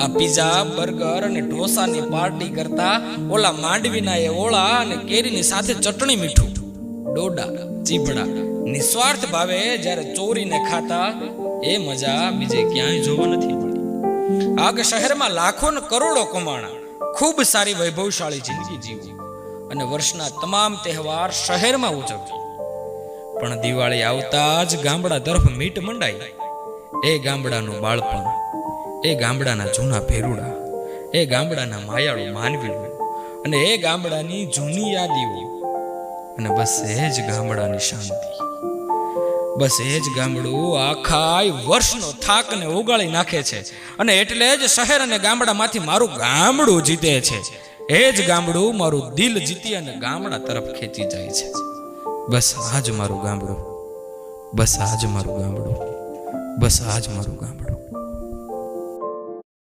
આ pizza burger અને ઢોસાની party કરતા ઓલા માંડવીના એ ઓળા અને કેરીની સાથે ચટણી મીઠું ડોડા ચીભડા નિસ્વાર્થ ભાવે જ્યારે ચોરીને ખાતા એ મજા બીજે ક્યાંય જોવા નથી મળી. આ કે શહેરમાં લાખો ને કરોડો કમાણા, ખૂબ સારી વૈભવશાળી જિંદગી જીવી અને વર્ષના તમામ તહેવાર શહેરમાં ઉજવવી, પણ દિવાળી આવતા જ ગામડા તરફ મીટ મંડાઈ. એ ગામડાનું બાળપણ, એ ગામડાના જૂના ભેરુડા, એ ગામડાના માયાળુ માનવીઓ અને એ ગામડાની જૂની યાદીઓ, અને બસ એ જ ગામડાની શાંતિ. બસ એ જ ગામડું આખા વર્ષનો થાકને ઉગાળી નાખે છે, અને એટલે જ શહેર અને ગામડામાંથી મારું ગામડું જીતે છે. એ જ ગામડું મારું દિલ જીતી અને ગામડા તરફ ખેંચી જાય છે. બસ આજ મારું ગામડું, બસ આજ મારું ગામડું, બસ આજ મારું ગામડું.